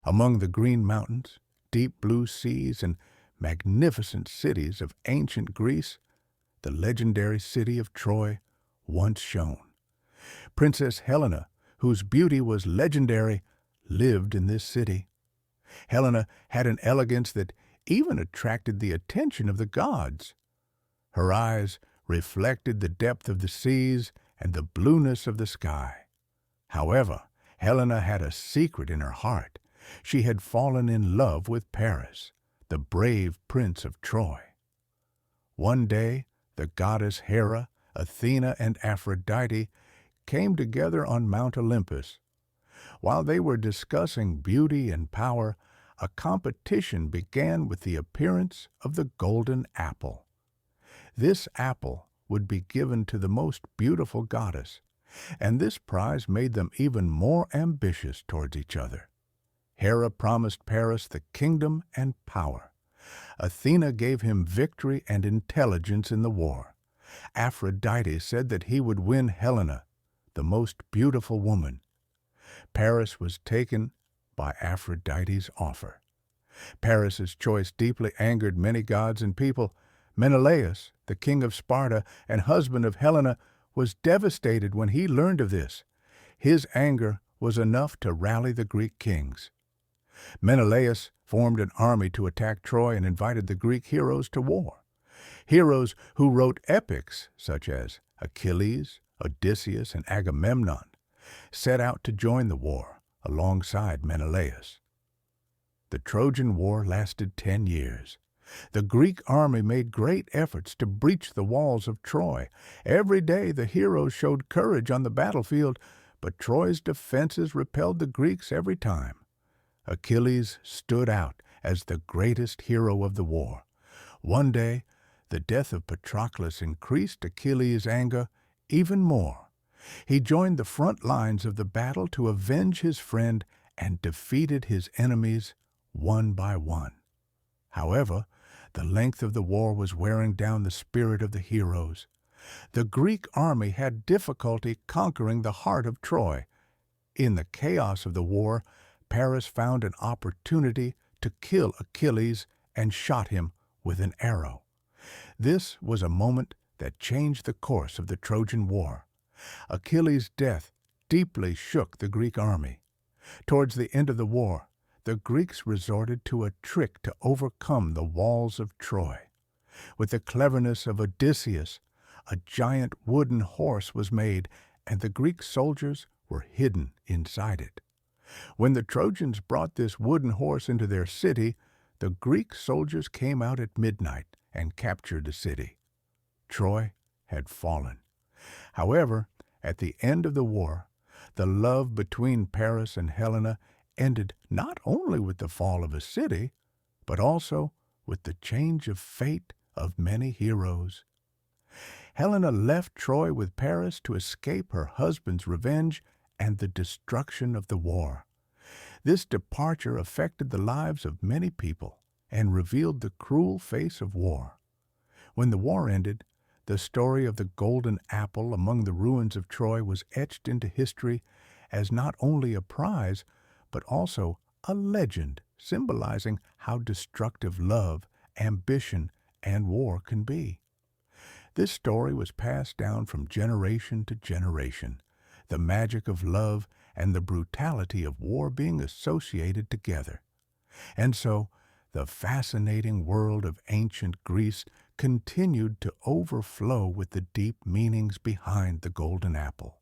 Among the green mountains, deep blue seas, and magnificent cities of ancient Greece, the legendary city of Troy once shone. Princess Helena, whose beauty was legendary, lived in this city. Helena had an elegance that even attracted the attention of the gods. Her eyes reflected the depth of the seas and the blueness of the sky. However, Helena had a secret in her heart. She had fallen in love with Paris, the brave prince of Troy. One day, the goddess Hera, Athena, and Aphrodite came together on Mount Olympus. While they were discussing beauty and power, a competition began with the appearance of the golden apple. This apple would be given to the most beautiful goddess, and this prize made them even more ambitious towards each other. Hera promised Paris the kingdom and power. Athena gave him victory and intelligence in the war. Aphrodite said that he would win Helena, the most beautiful woman. Paris was taken by Aphrodite's offer. Paris's choice deeply angered many gods and people. Menelaus, the king of Sparta and husband of Helena, was devastated when he learned of this. His anger was enough to rally the Greek kings. Menelaus formed an army to attack Troy and invited the Greek heroes to war. Heroes who wrote epics such as Achilles, Odysseus, and Agamemnon set out to join the war alongside Menelaus. The Trojan War lasted 10 years. The Greek army made great efforts to breach the walls of Troy. Every day the heroes showed courage on the battlefield, but Troy's defenses repelled the Greeks every time. Achilles stood out as the greatest hero of the war. One day, the death of Patroclus increased Achilles' anger even more. He joined the front lines of the battle to avenge his friend and defeated his enemies one by one. However, the length of the war was wearing down the spirit of the heroes. The Greek army had difficulty conquering the heart of Troy. In the chaos of the war, Paris found an opportunity to kill Achilles and shot him with an arrow. This was a moment that changed the course of the Trojan War. Achilles' death deeply shook the Greek army. Towards the end of the war, the Greeks resorted to a trick to overcome the walls of Troy. With the cleverness of Odysseus, a giant wooden horse was made, and the Greek soldiers were hidden inside it. When the Trojans brought this wooden horse into their city, the Greek soldiers came out at midnight and captured the city. Troy had fallen. However, at the end of the war, the love between Paris and Helena ended not only with the fall of a city, but also with the change of fate of many heroes. Helena left Troy with Paris to escape her husband's revenge and the destruction of the war. This departure affected the lives of many people and revealed the cruel face of war. When the war ended, the story of the golden apple among the ruins of Troy was etched into history as not only a prize, but also a legend symbolizing how destructive love, ambition, and war can be. This story was passed down from generation to generation, the magic of love and the brutality of war being associated together. And so, the fascinating world of ancient Greece continued to overflow with the deep meanings behind the golden apple.